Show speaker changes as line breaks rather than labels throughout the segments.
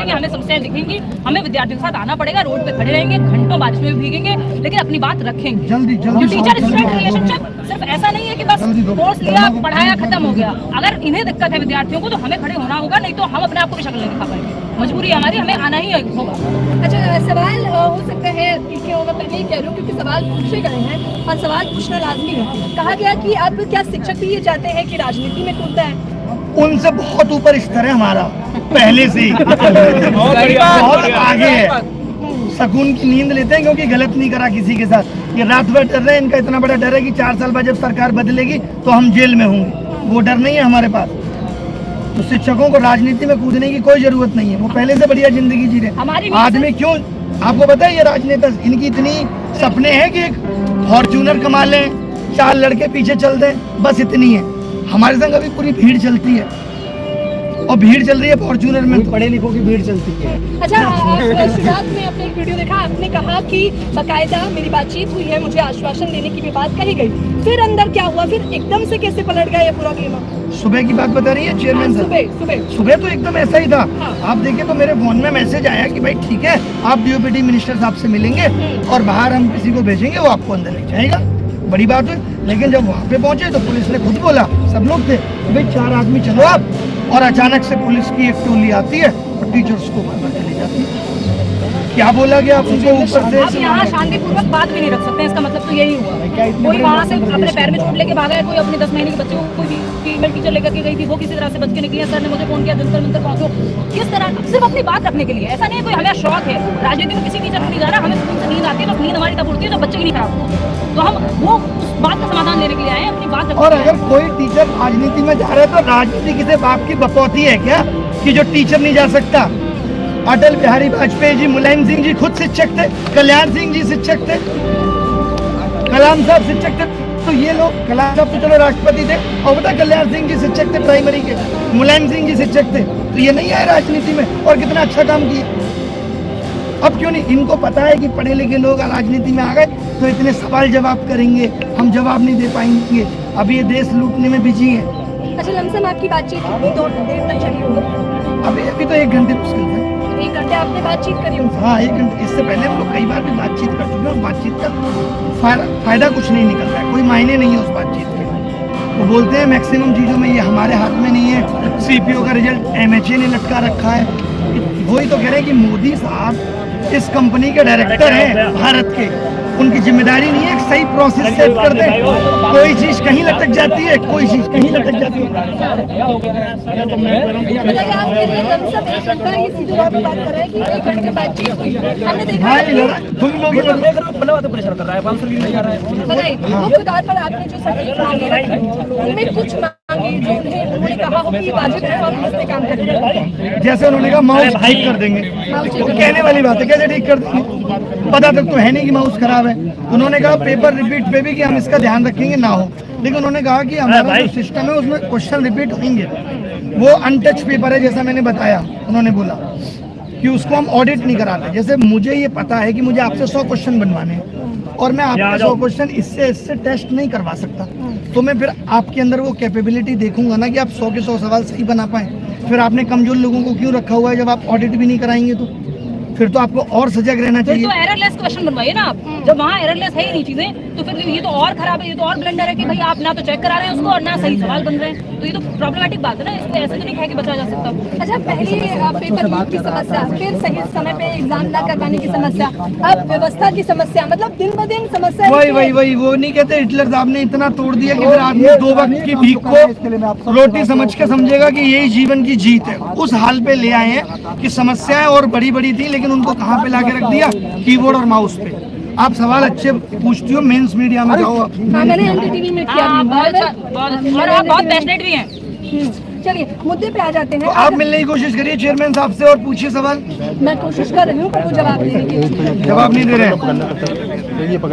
कि हमें समस्याएं दिखेंगी, हमें विद्यार्थियों के साथ आना पड़ेगा, रोड पे खड़े रहेंगे, घंटों बारिश में भी भीगेंगे, लेकिन अपनी बात रखेंगे।
जल्दी
टीचर स्टूडेंट रिलेशनशिप सिर्फ ऐसा नहीं है कि बस कोर्स लिया, पढ़ाया, खत्म हो गया। अगर इन्हें दिक्कत है विद्यार्थियों को, तो हमें खड़े होना होगा, नहीं तो हम अपने आप को भी शक्ल नहीं दिखा पाएंगे। मजबूरी हमारी, हमें आना ही होगा।
अच्छा, सवाल हो सकता है कि मैं पहले ही कह रही हूँ क्योंकि सवाल पूछे गए हैं और सवाल पूछना लाजमी है। कहा गया कि अब क्या शिक्षक भी ये चाहते हैं कि राजनीति में कूदता है?
उनसे बहुत ऊपर स्तर है हमारा, पहले से ही बहुत आगे है। सुकून की नींद लेते हैं क्योंकि गलत नहीं करा किसी के साथ। ये रात भर डर रहे हैं, इनका इतना बड़ा डर है कि 4 साल बाद जब सरकार बदलेगी तो हम जेल में होंगे। वो डर नहीं है हमारे पास। तो शिक्षकों को राजनीति में कूदने की कोई जरूरत नहीं है, वो पहले से बढ़िया जिंदगी जी रहे। आदमी क्यों, आपको पता है ये राजनेता इनकी इतनी सपने हैं कि एक फॉर्च्यूनर कमा लें, 4 लड़के पीछे चल दें, बस इतनी है। हमारे संग अभी पूरी भीड़ चलती है और भीड़ चल रही है फॉर्च्यूनर में, पढ़े लिखों की भीड़ चलती है।
अच्छा, शुरुआत में आपने एक वीडियो देखा, आपने कहा कि बाकायदा मेरी बातचीत हुई है, मुझे आश्वासन देने की भी बात कही गई। फिर अंदर क्या हुआ, फिर एकदम से कैसे पलट गया ये पूरा गेम?
सुबह की बात बता रही है चेयरमैन साहब? सुबह तो एकदम ऐसा ही था। आप देखें तो मेरे फोन में मैसेज आया कि भाई ठीक है, आप डीओपीटी मिनिस्टर साहब से मिलेंगे और बाहर हम किसी को भेजेंगे, वो आपको अंदर ले जाएगा। बड़ी बात है। लेकिन जब वहाँ पे पहुंचे तो पुलिस ने खुद बोला, सब लोग थे, भाई 4 आदमी चलो आप, और अचानक से पुलिस की एक टोली आती है और टीचर्स को मारना चली जाती है। क्या बोला गया आप उनके ऊपर से?
आप यहाँ शांतिपूर्वक बात भी नहीं रख सकते, इसका मतलब तो यही हुआ। कोई वहाँ से अपने पैर में चोट लेके भागा है, कोई अपने 10 महीने के बच्चे को, कोई फीमेल टीचर लेकर के गई थी, वो किसी तरह से बच के निकली है। सर ने मुझे फोन किया, जंतर मंतर पहुंचो, किस तरह, सिर्फ अपनी बात रखने के लिए। ऐसा नहीं है कोई हमें शौक है राजनीति में किसी टीचर को नहीं जा रहा, हमें सुकून से नींद आती है, तो नींद हमारी तब उड़ती है जब बच्चे की नहीं खराब होती, तो हम वो उस बात का समाधान लेने के लिए आए हैं, अपनी बात।
और अगर कोई टीचर राजनीति में जा रहा है तो राजनीति किसी बाप की बपौती है क्या कि जो टीचर नहीं जा सकता? अटल बिहारी वाजपेयी जी, मुलायम सिंह जी खुद शिक्षक थे, कल्याण सिंह जी शिक्षक थे, कलाम साहब शिक्षक थे। तो ये लोग, कलाम साहब तो चलो राष्ट्रपति थे, और बता कल्याण सिंह जी शिक्षक थे प्राइमरी के, मुलायम सिंह जी शिक्षक थे, तो ये नहीं आए राजनीति में और कितना अच्छा काम किए। अब क्यों नहीं? इनको पता है कि पढ़े लिखे लोग राजनीति में आ गए तो इतने सवाल जवाब करेंगे, हम जवाब नहीं दे पाएंगे। अब ये देश लूटने में बिजी है।
अच्छा, लमसम आपकी बातचीत कितनी देर तक चली होगी?
अभी तो 1 घंटे मुश्किल है।
1 घंटे आपने बातचीत करी होगी?
हाँ, 1 घंटे। इससे पहले हम लोग कई बार भी बातचीत कर चुके हैं और बातचीत का फायदा कुछ नहीं निकल रहा है, कोई मायने नहीं है उस बातचीत के। वो बोलते हैं मैक्सिमम चीज़ों में ये हमारे हाथ में नहीं है, सीपीओ का रिजल्ट MHA ने लटका रखा है। वही तो कह रहे हैं कि मोदी साहब इस कंपनी के डायरेक्टर हैं भारत के, उनकी जिम्मेदारी नहीं है एक सही प्रोसेस सेट कर दे। कोई चीज कहीं लटक जाती है, कोई चीज कहीं लटक जाती है। जैसे उन्होंने कहा माउस ठीक कर देंगे, वो कहने वाली बात है, कैसे ठीक कर देंगे? पता तक तो है नहीं कि माउस खराब है। उन्होंने कहा पेपर रिपीट पे भी कि हम इसका ध्यान रखेंगे ना हो, लेकिन उन्होंने कहा कि हमारा जो सिस्टम है उसमें क्वेश्चन रिपीट होंगे। वो अनटच पेपर है, जैसा मैंने बताया, उन्होंने बोला कि उसको हम ऑडिट नहीं कराते। जैसे मुझे ये पता है कि मुझे आपसे 100 क्वेश्चन बनवाने हैं और मैं आपके 100 क्वेश्चन इससे टेस्ट नहीं करवा सकता, तो मैं फिर आपके अंदर वो कैपेबिलिटी देखूंगा ना कि आप 100 के 100 सवाल सही बना पाए। फिर आपने कमजोर लोगों को क्यों रखा हुआ है जब आप ऑडिट भी नहीं कराएंगे? तो फिर तो आपको और सजग रहना चाहिए।
तो एररलेस क्वेश्चन बनवाइए ना आप, जब वहाँ एररलेस है ही नहीं चीजें, तो फिर ये तो और खराब है, ये तो और ब्लंडर है कि भाई आप ना तो चेक करा रहे हैं उसको और ना सही सवाल बन रहे हैं, तो ये तो प्रॉब्लमेटिक बात है ना। इसको ऐसे तो नहीं कह के बचा जा सकता।
अच्छा, पहले पेपर लीक की समस्या, फिर सही समय पे एग्जाम ना करवाने की समस्या, अब व्यवस्था की समस्या, मतलब दिन ब दिन समस्या।
वही वो नहीं कहते हिटलर साहब ने इतना तोड़ दिया कि फिर आदमी 2 वक्त की भीख को रोटी समझ के समझेगा कि यही जीवन की जीत है। उस हाल पे ले आए हैं कि समस्याएं और बड़ी बड़ी थी, लेकिन उनको कहाँ पे लाके रख दिया? कीबोर्ड और माउस पे। आप सवाल अच्छे पूछती हो, मेंस मीडिया में जाओ।
मैंने NDTV में किया,
और आप बहुत पैशनेट भी हैं।
चलिए मुद्दे पे आ जाते हैं।
तो आप मिलने की कोशिश करिए चेयरमैन साहब से और पूछिए सवाल।
मैं कोशिश कर रही हूँ पर वो जवाब देने की
जवाब नहीं दे रहे हैं।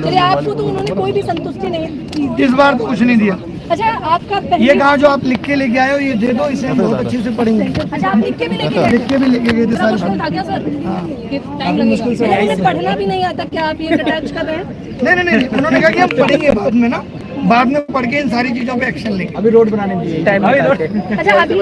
चलिए, आपको तो उन्होंने कोई भी संतुष्टि नहीं दी
इस बार तो कुछ नहीं दिया।
अच्छा, आपका
ये कहा जो आप लिख के लेके आए हो ये दे दो, इसे हम बहुत अच्छे से पढ़ेंगे।
अच्छा, आप लिख के भी लेके गए?
लिख के भी लेके गए थे सारे।
मुश्किल था क्या सर? टाइम लगेगा, पढ़ना भी नहीं आता क्या? आप ये अटैच कर रहे हैं?
नहीं, उन्होंने कहा कि हम पढ़ेंगे बाद में ना, बाद में पढ़ के इन सारी चीजों पे एक्शन लेंगे।
अभी रोड बनाने में टाइम।
अच्छा, अभी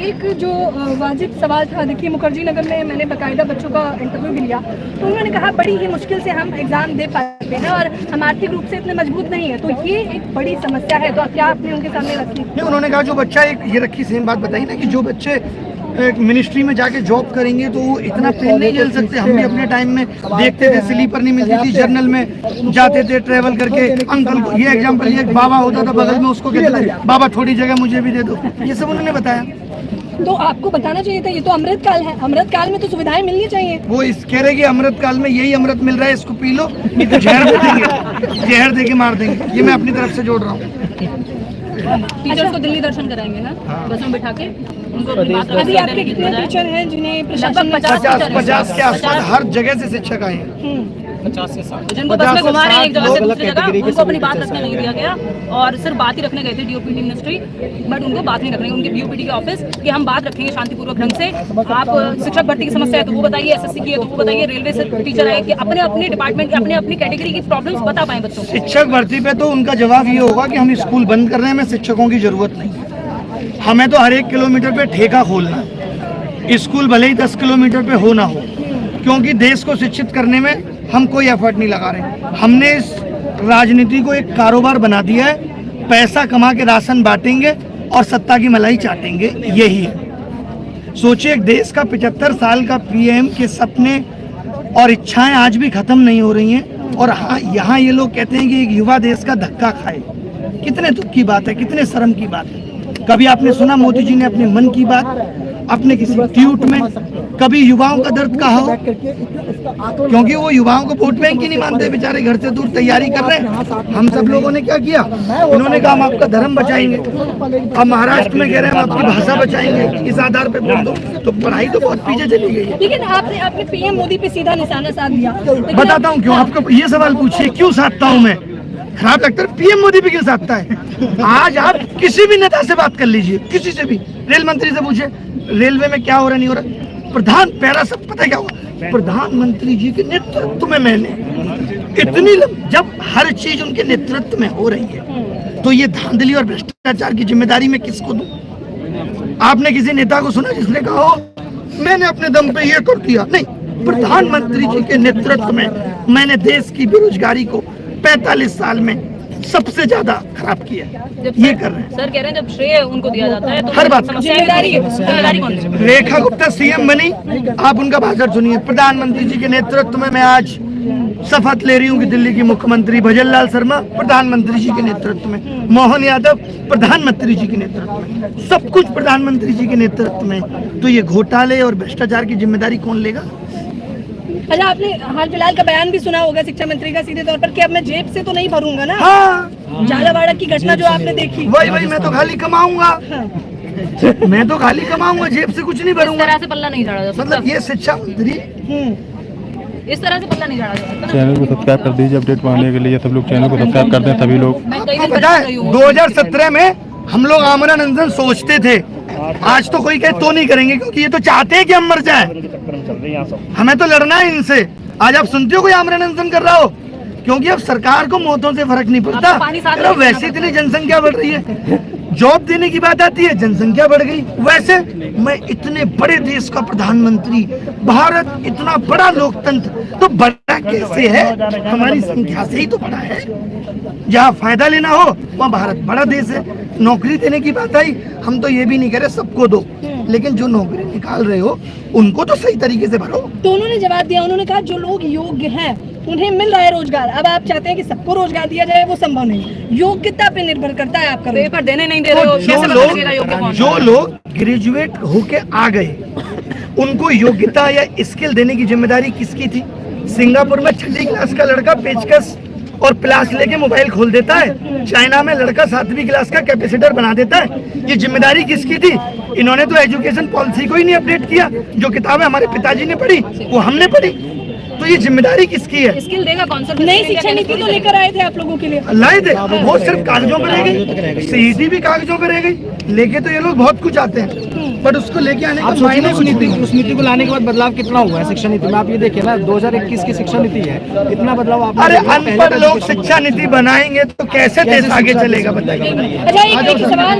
एक जो वाजिब सवाल था, देखिए मुखर्जी नगर में मैंने बाकायदा बच्चों का इंटरव्यू भी लिया, तो उन्होंने कहा बड़ी ही मुश्किल से हम एग्जाम दे पाते हैं और हम आर्थिक रूप से इतने मजबूत नहीं है, तो ये एक बड़ी समस्या है। तो क्या आपने उनके सामने रखी?
नहीं, उन्होंने कहा जो बच्चा ये रखी सेम बात बताई ना कि जो बच्चे मिनिस्ट्री में जाके जॉब करेंगे तो वो इतना पेन नहीं झेल सकते। हम भी अपने टाइम में देखते थे, स्लीपर नहीं मिलती थी, जर्नल में जाते थे ट्रेवल करके। अंकल को ये एग्जांपल, ये बाबा होता था बगल में, उसको कहते थे बाबा थोड़ी जगह मुझे भी दे दो। ये सब उन्होंने बताया।
तो आपको बताना चाहिए था, ये तो अमृत काल है, अमृत काल में तो सुविधाएं मिलनी चाहिए।
वो इस कह रहे कि अमृत काल में यही अमृत मिल रहा है, इसको पी लो, नहीं तो जहर दे देंगे, जहर दे के मार देंगे। ये मैं अपनी तरफ से जोड़ रहा हूँ।
टीचर्स को दिल्ली दर्शन कराएंगे ना, बस में बिठा के उनको अपनी बात
अभी आपके कितने टीचर हैं जिन्हें प्रशासन
लगभग
ने
50 के आसपास हर जगह से शिक्षक आए हैं।
50 से 60
जिनको बस में घुमा रहे हैं एक जगह से दूसरी जगह,
कैटेगरी के
उनको अपनी
सभी
बात
टीचर्स
रखने नहीं दिया गया और सिर्फ बात ही रखने गए थे डीओपीटी मिनिस्ट्री, बट उनको बात नहीं रखनी, उनके बीओपीटी के ऑफिस कि हम बात रखेंगे शांतिपूर्वक ढंग से। आप शिक्षक भर्ती की समस्या है तो वो बताइए, एसएससी की है तो वो बताइए, रेलवे से टीचर आए कि अपने अपने डिपार्टमेंट अपने अपनी कैटेगरी की प्रॉब्लम्स बता पाए बच्चों को।
शिक्षक भर्ती पे तो उनका जवाब ये होगा कि हम स्कूल बंद कर रहे हैं, हमें शिक्षकों की जरूरत नहीं, हमें तो हर 1 किलोमीटर पे ठेका खोलना है, स्कूल भले ही 10 किलोमीटर पे हो ना हो, क्योंकि देश को शिक्षित करने में हम कोई एफर्ट नहीं लगा रहे। हमने इस राजनीति को एक कारोबार बना दिया है, पैसा कमा के राशन बांटेंगे और सत्ता की मलाई चाटेंगे, यही है। सोचिए, एक देश का 75 साल का पीएम के सपने और इच्छाएं आज भी खत्म नहीं हो रही हैं, और हाँ, यहाँ ये लोग कहते हैं कि एक युवा देश का धक्का खाए। कितने दुख की बात है, कितने शर्म की बात है। कभी आपने सुना मोदी जी ने अपने मन की बात अपने किसी ट्वीट में कभी युवाओं का दर्द कहा हो? क्योंकि वो युवाओं को वोट बैंक ही नहीं मानते, बेचारे घर से दूर तैयारी कर रहे हैं। हम सब लोगों ने क्या किया, इन्होंने कहा हम आपका धर्म बचाएंगे, अब महाराष्ट्र में कह रहे हैं हम आपकी भाषा बचाएंगे, इस आधार पे वोट दो। तो पढ़ाई तो बहुत पीछे चली गई है।
लेकिन आपने पीएम मोदी पे सीधा निशाना साध दिया।
बताता हूँ क्यों, आपको ये सवाल पूछिए क्यों साधता हूँ मैं, खराब लगता है पीएम मोदी पे क्यों साधता है। आज आप किसी भी नेता से बात कर लीजिए, किसी से भी, रेल मंत्री से पूछे रेलवे में क्या हो रहा नहीं हो रहा, प्रधान पैरा सब पता है क्या हुआ, प्रधानमंत्री जी के नेतृत्व में मैंने इतनी जब हर चीज उनके नेतृत्व में हो रही है तो ये धांधली और भ्रष्टाचार की जिम्मेदारी मैं किसको दूं? आपने किसी नेता को सुना जिसने कहा हो मैंने अपने दम पे ये कर दिया? नहीं, प्रधानमंत्री जी के नेतृत्व में मैंने देश की बेरोजगारी को 45 साल में सबसे ज्यादा खराब किया। ये कर रहे हैं
सर, कह रहे हैं जब श्रेय उनको दिया जाता है तो
हर बात
जिम्मेदारी कौन सी?
रेखा गुप्ता सीएम बनी, आप उनका भाषण सुनिए। प्रधानमंत्री जी के नेतृत्व में मैं आज शपथ ले रही हूँ कि दिल्ली की मुख्यमंत्री भजनलाल शर्मा प्रधानमंत्री जी के नेतृत्व में, मोहन यादव प्रधानमंत्री जी के नेतृत्व में, सब कुछ प्रधानमंत्री जी के नेतृत्व में। तो ये घोटाले और भ्रष्टाचार की जिम्मेदारी कौन लेगा?
अच्छा, आपने हाल फिलहाल का बयान भी सुना होगा शिक्षा मंत्री का सीधे तौर पर कि अब मैं जेब से तो नहीं भरूंगा ना।
हाँ,
झालावाड़ की घटना जो आपने देखी,
वही मैं तो खाली कमाऊंगा, मैं तो खाली कमाऊंगा, जेब से कुछ नहीं
इस
भरूंगा।
तरह से पल्ला नहीं झाड़ा जा सकता।
मतलब ये शिक्षा मंत्री
इस तरह से पल्ला नहीं झाड़ा जा सकता।
चैनल को सब्सक्राइब कर दीजिए अपडेट पाने के लिए, सब लोग चैनल को सब्सक्राइब कर दें सभी लोग।
मैं कई
आपको
दिन
पता
पहले
है
गई हूँ।
2017 में हम लोग आमरण अनशन सोचते थे, आज तो कोई कहे तो नहीं करेंगे क्योंकि ये तो चाहते हैं कि हम मर जाएं। हमें तो लड़ना है इनसे। आज आप सुनते हो कोई आमरण अनशन कर रहा हो? क्योंकि अब सरकार को मौतों से फर्क नहीं पड़ता। चलो वैसे इतनी जनसंख्या बढ़ रही है, जॉब देने की बात आती है जनसंख्या बढ़ गई। वैसे मैं इतने बड़े देश का प्रधानमंत्री, भारत इतना बड़ा लोकतंत्र तो बड़ा कैसे है? हमारी संख्या से ही तो बड़ा है। जहाँ फायदा लेना हो वहाँ भारत बड़ा देश है। नौकरी देने की बात आई, हम तो ये भी नहीं कह रहे सबको दो, लेकिन जो नौकरी निकाल रहे हो उनको तो सही तरीके से भरो।
तो उन्होंने जवाब दिया, उन्होंने कहा जो लोग योग्य हैं उन्हें मिल रहा है रोजगार। अब आप चाहते हैं कि सबको रोजगार दिया जाए, वो संभव नहीं, योग्यता पे निर्भर करता है आपका।
पेपर देने नहीं दे रहे हो,
तो
कैसे पता लगेगा योग्य कौन है?
जो लोग ग्रेजुएट होके आ गए उनको योग्यता या स्किल देने की जिम्मेदारी किसकी थी? सिंगापुर में 6वीं क्लास का लड़का पेचकस और प्लास लेके मोबाइल खोल देता है, चाइना में लड़का 7वीं क्लास का कैपेसिटर बना देता है। ये जिम्मेदारी किसकी थी? इन्होंने तो एजुकेशन पॉलिसी को ही नहीं अपडेट किया। जो किताबें हमारे पिताजी ने पढ़ी वो हमने पढ़ी, तो ये जिम्मेदारी किसकी है?
स्किल देगा कौन सा?
नई शिक्षा नीति तो लेकर आए थे आप लोगों के लिए,
लाए थे, वो सिर्फ कागजों पर रह गई। सीईटी भी कागजों पर रह गई, लेके तो ये लोग बहुत कुछ आते हैं। बट उसको लेके आने
आप
का मायने कुछ नहीं।
उस नीति को लाने के बाद बदलाव कितना हुआ है शिक्षा नीति में? आप ये देखिए ना, 2021 की शिक्षा नीति है, इतना बदलाव आप
अरे अनपढ़ लोग शिक्षा नीति बनाएंगे तो कैसे देश आगे चलेगा बताइए।
अच्छा, एक सवाल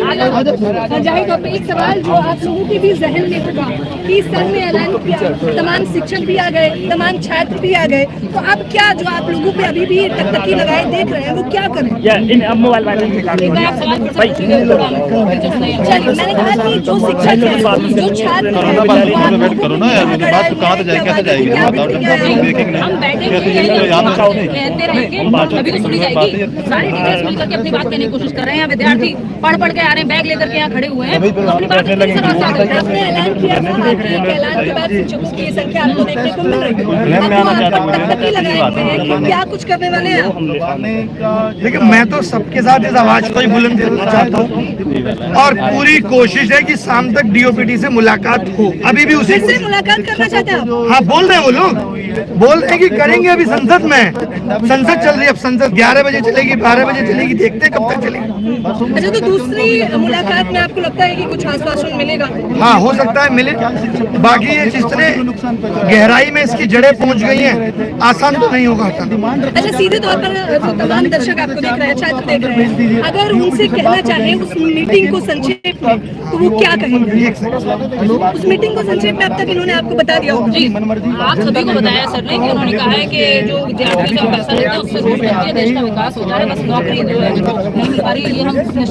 जाहिद आप, एक सवाल जो आप लोगों के भी जहन में होगा कि सर ने ऐलान किया, तमाम शिक्षक भी आ गए, तमाम छात्र भी आ गए, तो अब क्या जो आप लोगों पे अभी भी टकटकी लगाए देख रहे हैं वो क्या करें? चलिए, मैंने कहा कि जो शिक्षक है, जो छात्र है,
करो ना यार, मुझे बात तो कहाँ से जाएगी, कैसे जाएगी, बताओ।
हम बैठे कहते रहेंगे, अभी तो सुनी जाएगी। सारे टीचर्स मिलकर के अपनी बात कहने की कोशिश कर रहे हैं। विद्यार्थी पढ़ के आ रहे हैं, बैग लेकर के यहाँ खड़े हुए हैं, अपनी बात
आपने ऐलान किया था, आपके एक ऐलान के बाद शिक्षकों की संख्या आपको देखने को मिल रही है, टकटकी लगाए हुए हैं कि क्या कुछ करने वाले हैं?
लेकिन मैं तो सबके साथ इस आवाज को ही बुलंद करना चाहता हूँ और पूरी कोशिश है कि शाम तक डीओपीटी से मुलाकात हो। अभी भी उसी
फिर से मुलाकात करना चाहते हैं आप?
हाँ, बोल रहे हैं वो लोग, बोल रहे हैं कि करेंगे। अभी संसद में संसद चल रही है, अब संसद 11 बजे चलेगी, 12 बजे चलेगी, देखते हैं कब तक चलेगी।
अच्छा, तो दूसरी मुलाकात में आपको लगता है कि कुछ आश्वासन मिलेगा?
हाँ, हो सकता है मिले। बाकी ये जितने गहराई में इसकी जड़ें पहुंच गई हैं, आसान तो नहीं होगा हटाना।
अच्छा, सीधे तौर पर जो तमाम दर्शक आपको देख रहे हैं, छात्र देख रहे हैं, अगर उनसे कहना चाहें उस मीटिंग को संक्षेप में, तो वो क्या कहेंगे? उस मीटिंग को संक्षेप में अब तक इन्होंने आपको बता दिया होगा।
जी, आप सभी को बताया सर ने कि उन्होंने कहा है कि जो विद्यार्थी जो पैसा लेते हैं उससे रोज बढ़ती है, देश का विकास होता है, बस नौकरी जो है नहीं मिल पा रही है, ये हम नेशनल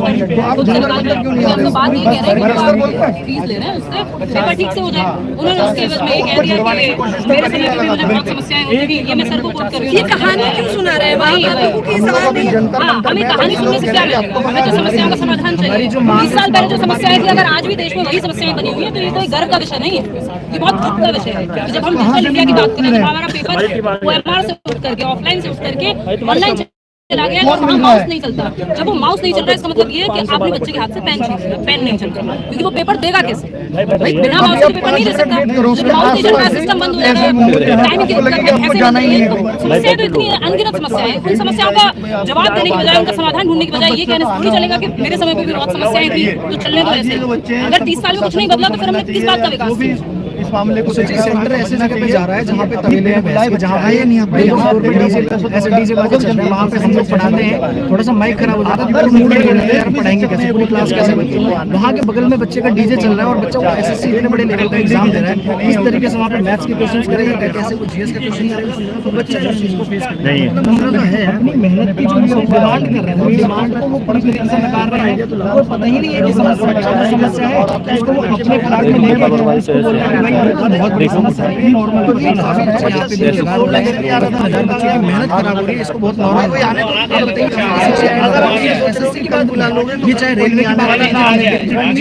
खुद से निकाल कर हम तो बात नहीं कह रहे हैं कि फीस ले रहे हैं, उससे पेपर ठीक से हो जाए। उन्होंने उसके एवज में ये कह दिया कि मेरे समय पे भी मुझे बहुत समस्याएं होती थी, ये मैं सर को कोट कर रही हूँ।
ये कहानी क्यों सुना रहे हैं? वही आप लोगों की सवाल नहीं है।
हाँ, हमें कहानी सुनने से क्या मिलेगा? हमें तो समस्याओं का समाधान चाहिए। 20 साल पहले जो समस्याएं थी, अगर आज भी देश में वही समस्याएं बनी हुई है तो ये कोई गर्व का विषय नहीं है, ये बहुत दुख का विषय है। जब हम डिजिटल इंडिया की बात करें, जब हमारा पेपर OMR से उठ करके, ऑफलाइन से उठ करके ऑनलाइन चला गया, तो वहाँ माउस नहीं चलता। जब वो माउस नहीं चल रहा है, इसका मतलब ये है कि आपने बच्चे के हाथ से पेन छीन लिया, पेन नहीं चल रहा, क्योंकि वो पेपर देगा कैसे? बिना माउस के पेपर नहीं दे सकता। जब माउस नहीं चल रहा, सिस्टम बंद हो जाएगा, टाइम की समस्या तो इतनी अनगिनत समस्याएं हैं। उन समस्याओं का जवाब देने की बजाय, उनका समाधान ढूंढने की बजाय ये कहने से थोड़ी चलेगा कि मेरे समय पे भी बहुत समस्याएं थी तो चलने दो ऐसे। अगर 30 साल में कुछ नहीं बदला तो फिर हमने किस बात का विकास किया?
इस मामले को सोचिए, सेंटर ऐसे जगह पे जा रहा है जहाँ पे तबेले हैं, भैंस के, जहाँ पे नहीं ऐसे डीजे बाजे चल रहे हैं, वहाँ पे हम लोग पढ़ाते हैं, थोड़ा सा माइक खराब हो जाता है, मूड नहीं रहता है यार, पढ़ाएंगे कैसे, पूरी क्लास कैसे बच्चे? वहाँ के बगल में बच्चे का डीजे चल रहा है और बच्चा वो SSC इतने बड़े लेवल का एग्जाम दे रहा है, किस तरीके से वहाँ पे मैथ्स के क्वेश्चन करेगा, कैसे वो GS का क्वेश्चन करेगा, तो बच्चा इस चीज को फेस करेगा है। अपनी मेहनत की जो डिमांड कर रहे हैं, डिमांड को वो पूरी तरीके से नकार रहे हैं, वो पता ही नहीं है कि समस्या है, उसको वो अपने खिलाफ में लेकर बहुत समस्या है, नॉर्मल मेहनत खराब हो रही है, इसको बहुत नॉर्मल की बात बुला लोगे, ये चाहे रेलवे की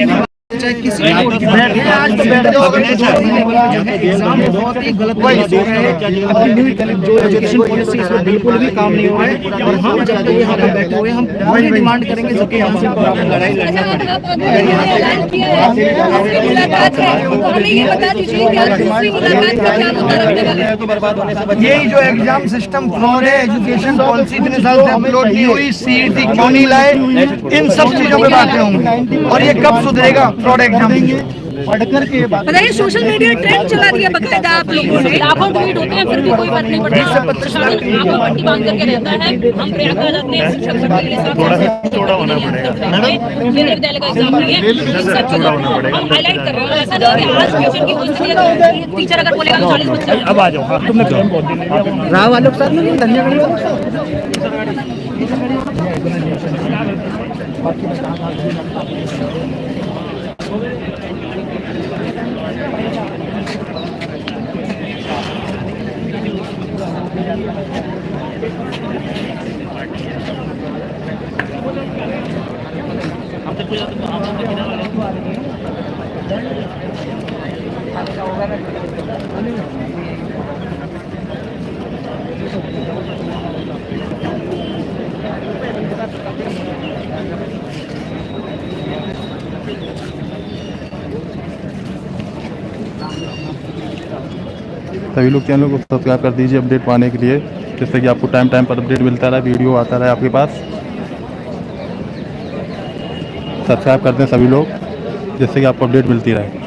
बात चाहे किसी आज तो बैठ जाओ, एग्जाम बहुत ही गलत जो एजुकेशन पॉलिसी इसमें बिल्कुल भी काम नहीं हो रहा है। और हम जब तक यहाँ पे बैठे हुए, हम वही डिमांड करेंगे जबकि यहाँ से
यही जो एग्जाम सिस्टम फ्रॉड है, एजुकेशन पॉलिसी इतने साल से अपलोड नहीं हुई, CET क्यों नहीं लाए, इन सब चीजों पे बातें होंगी और ये कब सुधरेगा फ्रॉड एग्जाम?
पढ़कर के
बताइए, सोशल मीडिया ट्रेंड चला दिया बकायदा आप लोगों ने,
लाखों ट्वीट होते हैं फिर भी कोई फर्क नहीं पड़ता। प्रशासन आंखों पट्टी बांध करके रहता है। हम प्रयागराज अपने शिक्षक भर्ती के साथ थोड़ा होना पड़ेगा, केंद्रीय विद्यालय का एग्जाम नहीं है, इन सब चीजों को हम हाईलाइट कर रहे हैं। ऐसा नहीं है कि आज फ्यूचर की कोई स्थिति है, टीचर अगर बोलेगा तो 40 बच्चे
अब आ जाओ, तुमने राव वालों के साथ में धन्यवाद।
सभी लोग चैनल को सब्सक्राइब कर दीजिए अपडेट पाने के लिए, जिससे कि आपको टाइम पर अपडेट मिलता रहे, वीडियो आता रहे आपके पास। सब्सक्राइब कर दें सभी लोग। जिससे कि आपको अपडेट मिलती रहे।